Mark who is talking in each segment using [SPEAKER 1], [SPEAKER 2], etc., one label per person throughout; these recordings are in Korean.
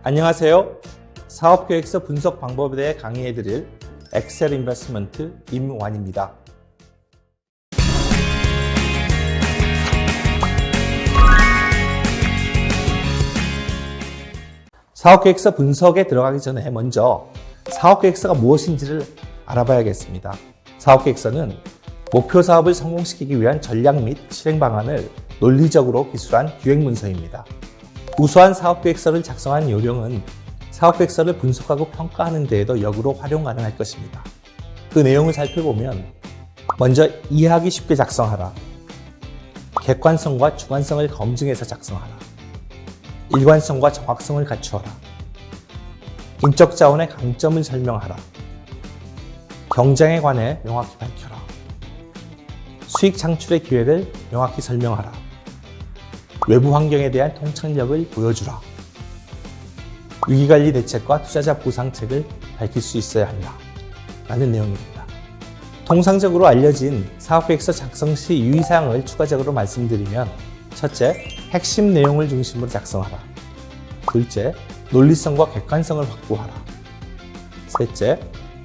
[SPEAKER 1] 안녕하세요. 사업계획서 분석 방법에 대해 강의해드릴 엑셀 인베스트먼트 임완입니다. 사업계획서 분석에 들어가기 전에 먼저 사업계획서가 무엇인지를 알아봐야겠습니다. 사업계획서는 목표 사업을 성공시키기 위한 전략 및 실행 방안을 논리적으로 기술한 기획문서입니다. 우수한 사업계획서를 작성한 요령은 사업계획서를 분석하고 평가하는 데에도 역으로 활용 가능할 것입니다. 그 내용을 살펴보면 먼저 이해하기 쉽게 작성하라, 객관성과 주관성을 검증해서 작성하라, 일관성과 정확성을 갖추어라, 인적 자원의 강점을 설명하라, 경쟁에 관해 명확히 밝혀라, 수익 창출의 기회를 명확히 설명하라, 외부 환경에 대한 통찰력을 보여주라, 위기관리 대책과 투자자 보상책을 밝힐 수 있어야 한다 라는 내용입니다. 통상적으로 알려진 사업계획서 작성 시 유의사항을 추가적으로 말씀드리면, 첫째, 핵심 내용을 중심으로 작성하라. 둘째, 논리성과 객관성을 확보하라. 셋째,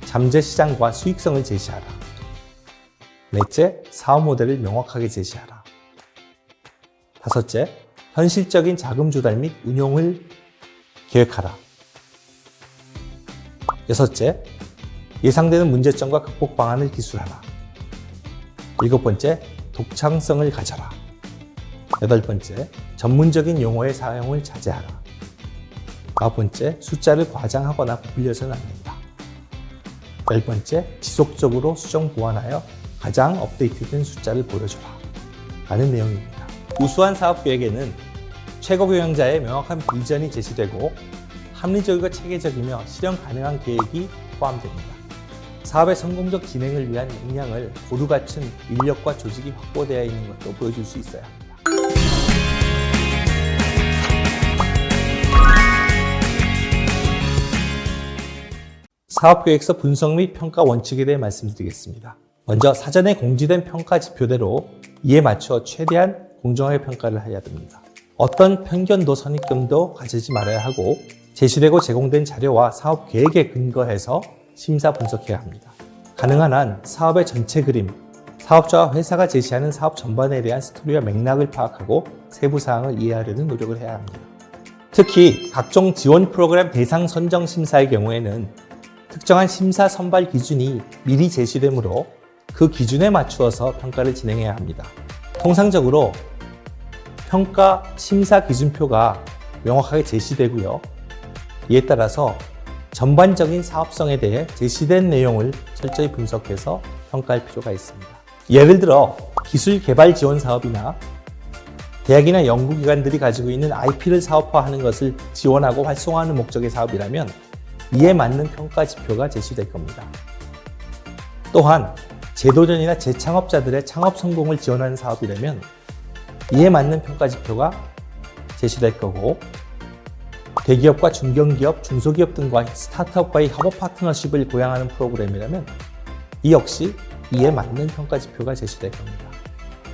[SPEAKER 1] 잠재 시장과 수익성을 제시하라. 넷째, 사업 모델을 명확하게 제시하라. 다섯째, 현실적인 자금 조달 및 운용을 계획하라. 여섯째, 예상되는 문제점과 극복 방안을 기술하라. 일곱 번째, 독창성을 가져라. 여덟 번째, 전문적인 용어의 사용을 자제하라. 아홉 번째, 숫자를 과장하거나 부풀려서는 안 된다. 열 번째, 지속적으로 수정 보완하여 가장 업데이트된 숫자를 보여줘라 라는 내용입니다. 우수한 사업 계획에는 최고 경영자의 명확한 비전이 제시되고 합리적이고 체계적이며 실현 가능한 계획이 포함됩니다. 사업의 성공적 진행을 위한 역량을 고루 갖춘 인력과 조직이 확보되어 있는 것도 보여줄 수 있어야 합니다. 사업계획서 분석 및 평가 원칙에 대해 말씀드리겠습니다. 먼저 사전에 공지된 평가 지표대로 이에 맞춰 최대한 공정하게 평가를 해야 됩니다. 어떤 편견도 선입견도 가지지 말아야 하고, 제시되고 제공된 자료와 사업 계획에 근거해서 심사 분석해야 합니다. 가능한 한 사업의 전체 그림, 사업자와 회사가 제시하는 사업 전반에 대한 스토리와 맥락을 파악하고 세부 사항을 이해하려는 노력을 해야 합니다. 특히 각종 지원 프로그램 대상 선정 심사의 경우에는 특정한 심사 선발 기준이 미리 제시되므로 그 기준에 맞추어서 평가를 진행해야 합니다. 통상적으로 평가 심사 기준표가 명확하게 제시되고요. 이에 따라서 전반적인 사업성에 대해 제시된 내용을 철저히 분석해서 평가할 필요가 있습니다. 예를 들어 기술 개발 지원 사업이나 대학이나 연구기관들이 가지고 있는 IP를 사업화하는 것을 지원하고 활성화하는 목적의 사업이라면 이에 맞는 평가 지표가 제시될 겁니다. 또한 제도전이나 재창업자들의 창업 성공을 지원하는 사업이라면 이에 맞는 평가 지표가 제시될 거고, 대기업과 중견기업, 중소기업 등과 스타트업과의 협업 파트너십을 고양하는 프로그램이라면 이 역시 이에 맞는 평가 지표가 제시될 겁니다.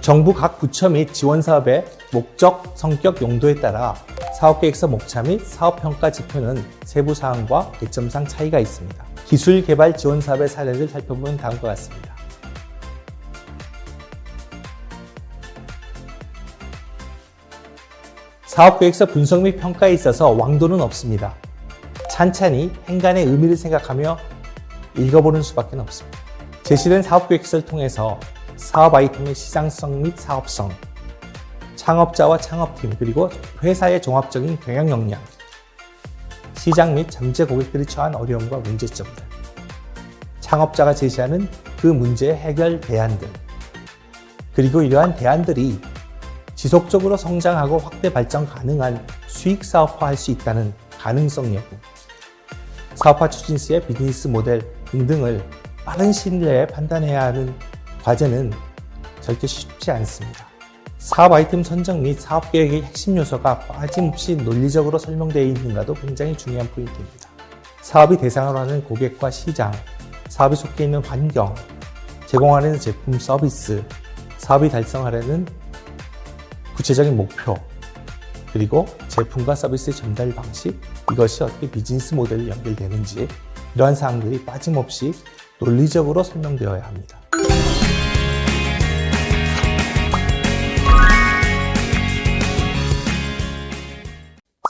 [SPEAKER 1] 정부 각 부처 및 지원사업의 목적, 성격, 용도에 따라 사업계획서 목차 및 사업평가 지표는 세부 사항과 개점상 차이가 있습니다. 기술 개발 지원 사업의 사례를 살펴보면 다음과 같습니다. 사업계획서 분석 및 평가에 있어서 왕도는 없습니다. 찬찬히 행간의 의미를 생각하며 읽어보는 수밖에 없습니다. 제시된 사업계획서를 통해서 사업 아이템의 시장성 및 사업성, 창업자와 창업팀, 그리고 회사의 종합적인 경영 역량, 시장 및 잠재 고객들이 처한 어려움과 문제점들, 창업자가 제시하는 그 문제의 해결 대안들, 그리고 이러한 대안들이 지속적으로 성장하고 확대 발전 가능한 수익 사업화할 수 있다는 가능성 여부, 사업화 추진 시의 비즈니스 모델 등등을 빠른 시일 내에 판단해야 하는 과제는 절대 쉽지 않습니다. 사업 아이템 선정 및 사업 계획의 핵심 요소가 빠짐없이 논리적으로 설명되어 있는가도 굉장히 중요한 포인트입니다. 사업이 대상으로 하는 고객과 시장, 사업이 속해 있는 환경, 제공하는 제품 서비스, 사업이 달성하려는 구체적인 목표, 그리고 제품과 서비스의 전달 방식, 이것이 어떻게 비즈니스 모델이 연결되는지 이러한 사항들이 빠짐없이 논리적으로 설명되어야 합니다.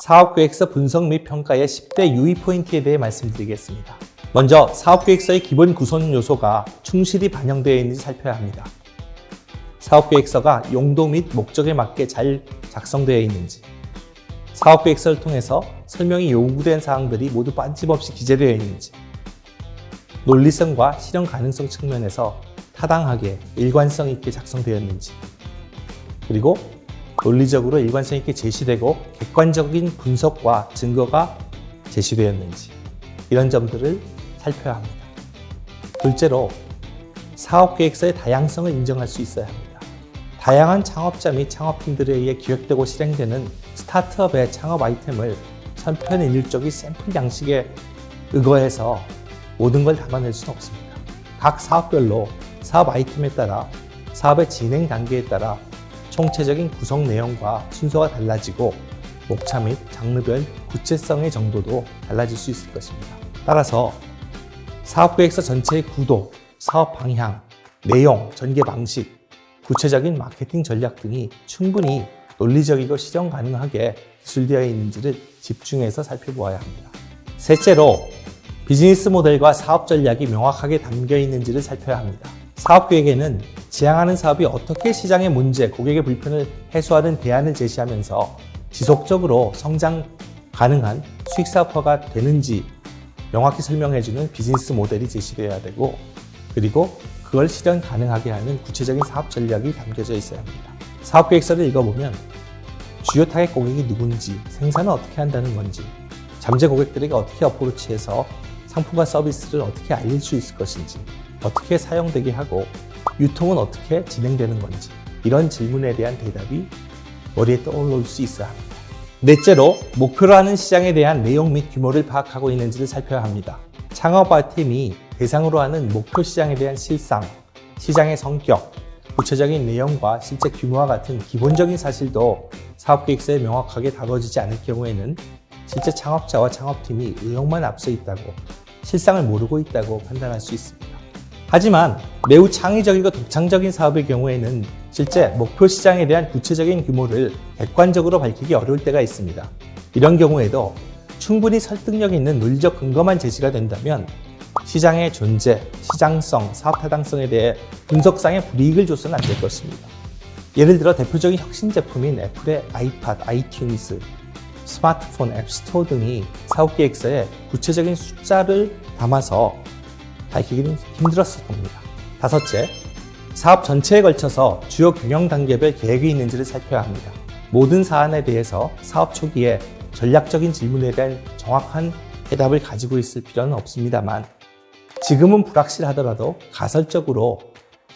[SPEAKER 1] 사업계획서 분석 및 평가의 10대 유의 포인트에 대해 말씀드리겠습니다. 먼저 사업계획서의 기본 구성 요소가 충실히 반영되어 있는지 살펴야 합니다. 사업계획서가 용도 및 목적에 맞게 잘 작성되어 있는지, 사업계획서를 통해서 설명이 요구된 사항들이 모두 빠짐없이 기재되어 있는지, 논리성과 실현 가능성 측면에서 타당하게 일관성 있게 작성되었는지, 그리고 논리적으로 일관성 있게 제시되고 객관적인 분석과 증거가 제시되었는지, 이런 점들을 살펴야 합니다. 둘째로 사업계획서의 다양성을 인정할 수 있어야 합니다. 다양한 창업자 및 창업팀들에 의해 기획되고 실행되는 스타트업의 창업 아이템을 천편일률적인 샘플 양식에 의거해서 모든 걸 담아낼 수는 없습니다. 각 사업별로 사업 아이템에 따라 사업의 진행 단계에 따라 총체적인 구성 내용과 순서가 달라지고 목차 및 장르별 구체성의 정도도 달라질 수 있을 것입니다. 따라서 사업계획서 전체의 구도, 사업 방향, 내용, 전개 방식, 구체적인 마케팅 전략 등이 충분히 논리적이고 실현 가능하게 기술되어 있는지를 집중해서 살펴보아야 합니다. 셋째로 비즈니스 모델과 사업 전략이 명확하게 담겨 있는지를 살펴야 합니다. 사업계획에는 지향하는 사업이 어떻게 시장의 문제, 고객의 불편을 해소하는 대안을 제시하면서 지속적으로 성장 가능한 수익사업화가 되는지 명확히 설명해주는 비즈니스 모델이 제시되어야 되고, 그리고 그걸 실현 가능하게 하는 구체적인 사업 전략이 담겨져 있어야 합니다. 사업계획서를 읽어보면 주요 타겟 고객이 누군지, 생산은 어떻게 한다는 건지, 잠재 고객들에게 어떻게 어프로치해서 상품과 서비스를 어떻게 알릴 수 있을 것인지, 어떻게 사용되게 하고 유통은 어떻게 진행되는 건지, 이런 질문에 대한 대답이 머리에 떠올릴 수 있어야 합니다. 넷째로 목표로 하는 시장에 대한 내용 및 규모를 파악하고 있는지를 살펴야 합니다. 창업 아이템이 대상으로 하는 목표 시장에 대한 실상, 시장의 성격, 구체적인 내용과 실제 규모와 같은 기본적인 사실도 사업계획서에 명확하게 다뤄지지 않을 경우에는 실제 창업자와 창업팀이 의욕만 앞서 있다고, 실상을 모르고 있다고 판단할 수 있습니다. 하지만 매우 창의적이고 독창적인 사업의 경우에는 실제 목표 시장에 대한 구체적인 규모를 객관적으로 밝히기 어려울 때가 있습니다. 이런 경우에도 충분히 설득력 있는 논리적 근거만 제시가 된다면 시장의 존재, 시장성, 사업 타당성에 대해 분석상의 불이익을 줘서는 안 될 것입니다. 예를 들어 대표적인 혁신 제품인 애플의 아이팟, 아이튠즈, 스마트폰, 앱스토어 등이 사업계획서에 구체적인 숫자를 담아서 밝히기는 힘들었을 겁니다. 다섯째, 사업 전체에 걸쳐서 주요 경영 단계별 계획이 있는지를 살펴야 합니다. 모든 사안에 대해서 사업 초기에 전략적인 질문에 대한 정확한 해답을 가지고 있을 필요는 없습니다만, 지금은 불확실하더라도 가설적으로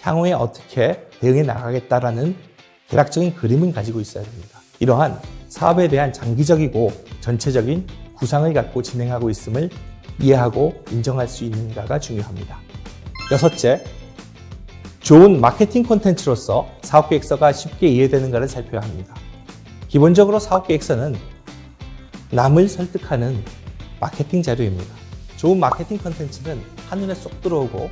[SPEAKER 1] 향후에 어떻게 대응해 나가겠다라는 대략적인 그림은 가지고 있어야 됩니다. 이러한 사업에 대한 장기적이고 전체적인 구상을 갖고 진행하고 있음을 이해하고 인정할 수 있는가가 중요합니다. 여섯째, 좋은 마케팅 콘텐츠로서 사업계획서가 쉽게 이해되는가를 살펴야 합니다. 기본적으로 사업계획서는 남을 설득하는 마케팅 자료입니다. 좋은 마케팅 콘텐츠는 한눈에 쏙 들어오고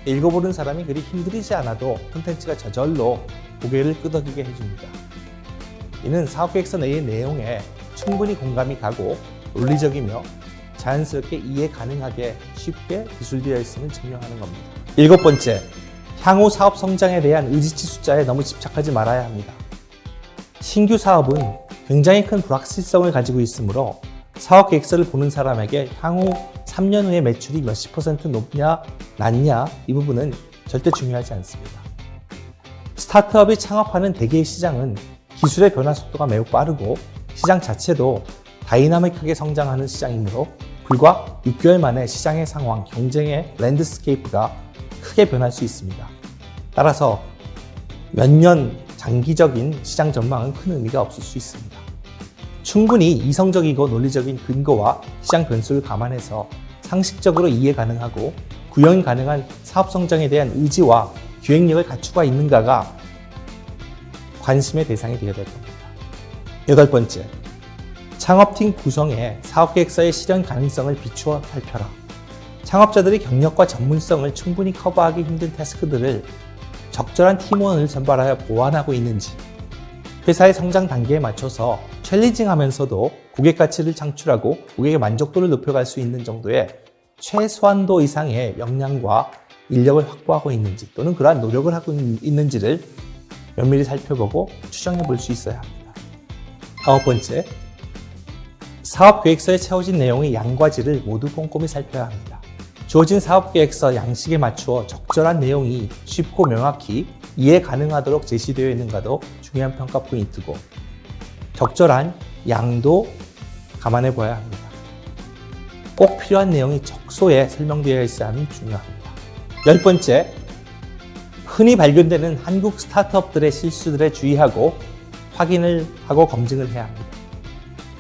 [SPEAKER 1] 읽어보는 사람이 그리 힘들이지 않아도 콘텐츠가 저절로 고개를 끄덕이게 해줍니다. 이는 사업계획서 내의 내용에 충분히 공감이 가고 논리적이며 자연스럽게 이해 가능하게 쉽게 기술되어 있음을 증명하는 겁니다. 일곱 번째, 향후 사업 성장에 대한 의지치 숫자에 너무 집착하지 말아야 합니다. 신규 사업은 굉장히 큰 불확실성을 가지고 있으므로 사업 계획서를 보는 사람에게 향후 3년 후에 매출이 몇십 % 높냐, 낮냐, 이 부분은 절대 중요하지 않습니다. 스타트업이 창업하는 대개의 시장은 기술의 변화 속도가 매우 빠르고 시장 자체도 다이나믹하게 성장하는 시장이므로 불과 6개월 만에 시장의 상황, 경쟁의 랜드스케이프가 크게 변할 수 있습니다. 따라서 몇 년 장기적인 시장 전망은 큰 의미가 없을 수 있습니다. 충분히 이성적이고 논리적인 근거와 시장 변수를 감안해서 상식적으로 이해 가능하고 구현 가능한 사업 성장에 대한 의지와 기획력을 갖추고 있는가가 관심의 대상이 되어야 될 겁니다. 여덟 번째, 창업팀 구성에 사업계획서의 실현 가능성을 비추어 살펴라. 창업자들이 경력과 전문성을 충분히 커버하기 힘든 태스크들을 적절한 팀원을 선발하여 보완하고 있는지, 회사의 성장 단계에 맞춰서 챌린징하면서도 고객 가치를 창출하고 고객의 만족도를 높여갈 수 있는 정도의 최소한도 이상의 역량과 인력을 확보하고 있는지 또는 그러한 노력을 하고 있는지를 면밀히 살펴보고 추정해 볼 수 있어야 합니다. 9번째, 사업계획서에 채워진 내용의 양과 질을 모두 꼼꼼히 살펴야 합니다. 주어진 사업계획서 양식에 맞추어 적절한 내용이 쉽고 명확히 이해 가능하도록 제시되어 있는가도 중요한 평가 포인트고, 적절한 양도 감안해 봐야 합니다. 꼭 필요한 내용이 적소에 설명되어 있어야 함이 중요합니다. 10번째, 흔히 발견되는 한국 스타트업들의 실수들에 주의하고 확인을 하고 검증을 해야 합니다.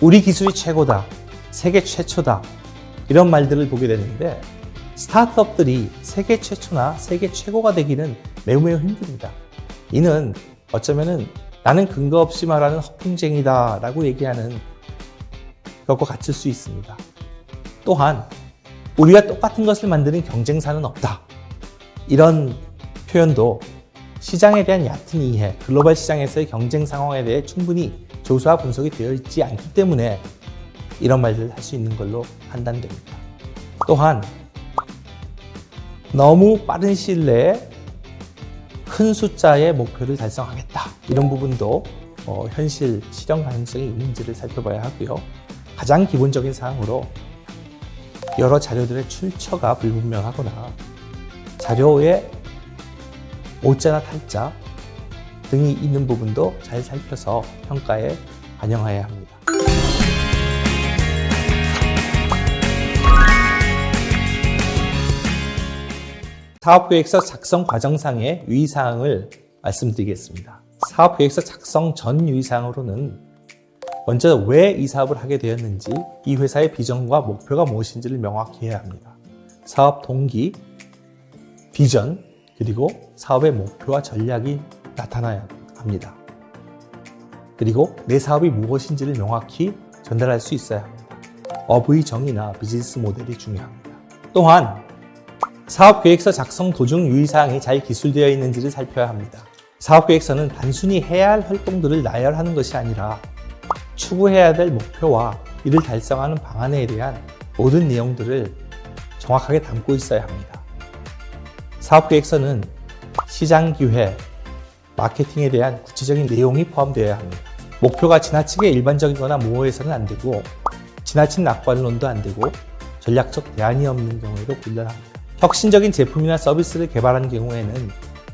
[SPEAKER 1] 우리 기술이 최고다, 세계 최초다, 이런 말들을 보게 되는데 스타트업들이 세계 최초나 세계 최고가 되기는 매우 힘듭니다. 이는 어쩌면은 나는 근거 없이 말하는 허풍쟁이다 라고 얘기하는 것과 같을 수 있습니다. 또한 우리와 똑같은 것을 만드는 경쟁사는 없다, 이런 표현도 시장에 대한 얕은 이해, 글로벌 시장에서의 경쟁 상황에 대해 충분히 조사와 분석이 되어 있지 않기 때문에 이런 말들을 할 수 있는 걸로 판단됩니다. 또한 너무 빠른 시일 내에 큰 숫자의 목표를 달성하겠다, 이런 부분도 현실 실현 가능성이 있는지를 살펴봐야 하고요. 가장 기본적인 사항으로 여러 자료들의 출처가 불분명하거나 자료에 오자나 탈자 등이 있는 부분도 잘 살펴서 평가에 반영해야 합니다. 사업계획서 작성 과정상의 유의사항을 말씀드리겠습니다. 사업계획서 작성 전 유의사항으로는 먼저 왜 이 사업을 하게 되었는지, 이 회사의 비전과 목표가 무엇인지를 명확히 해야 합니다. 사업 동기, 비전, 그리고 사업의 목표와 전략이 나타나야 합니다. 그리고 내 사업이 무엇인지를 명확히 전달할 수 있어야 합니다. 업의 정의나 비즈니스 모델이 중요합니다. 또한 사업계획서 작성 도중 유의사항이 잘 기술되어 있는지를 살펴야 합니다. 사업계획서는 단순히 해야 할 활동들을 나열하는 것이 아니라 추구해야 될 목표와 이를 달성하는 방안에 대한 모든 내용들을 정확하게 담고 있어야 합니다. 사업계획서는 시장 기회, 마케팅에 대한 구체적인 내용이 포함되어야 합니다. 목표가 지나치게 일반적이거나 모호해서는 안 되고, 지나친 낙관론도 안 되고, 전략적 대안이 없는 경우에도 곤란합니다. 혁신적인 제품이나 서비스를 개발한 경우에는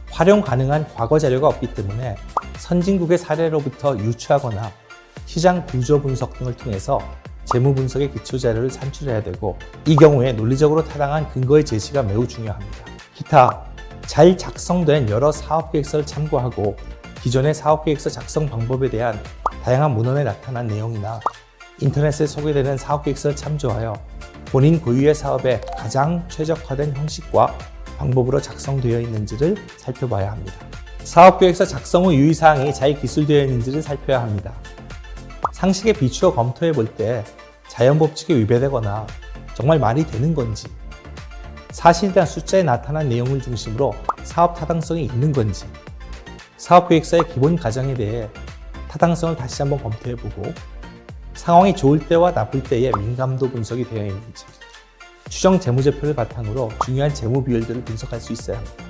[SPEAKER 1] 활용 가능한 과거 자료가 없기 때문에 선진국의 사례로부터 유추하거나 시장 구조 분석 등을 통해서 재무 분석의 기초 자료를 산출해야 되고, 이 경우에 논리적으로 타당한 근거의 제시가 매우 중요합니다. 기타 잘 작성된 여러 사업계획서를 참고하고 기존의 사업계획서 작성 방법에 대한 다양한 문헌에 나타난 내용이나 인터넷에 소개되는 사업계획서를 참조하여 본인 고유의 사업에 가장 최적화된 형식과 방법으로 작성되어 있는지를 살펴봐야 합니다. 사업계획서 작성 후 유의사항이 잘 기술되어 있는지를 살펴야 합니다. 상식에 비추어 검토해 볼 때 자연법칙에 위배되거나 정말 말이 되는 건지, 사실이나 숫자에 나타난 내용을 중심으로 사업 타당성이 있는 건지, 사업계획서의 기본 과정에 대해 타당성을 다시 한번 검토해보고 상황이 좋을 때와 나쁠 때의 민감도 분석이 되어 있는지, 추정 재무제표를 바탕으로 중요한 재무 비율들을 분석할 수 있어야 합니다.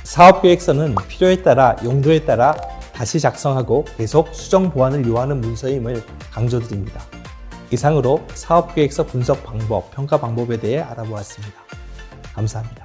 [SPEAKER 1] 사업계획서는 필요에 따라 용도에 따라 다시 작성하고 계속 수정 보완을 요하는 문서임을 강조드립니다. 이상으로 사업계획서 분석 방법, 평가 방법에 대해 알아보았습니다. 감사합니다.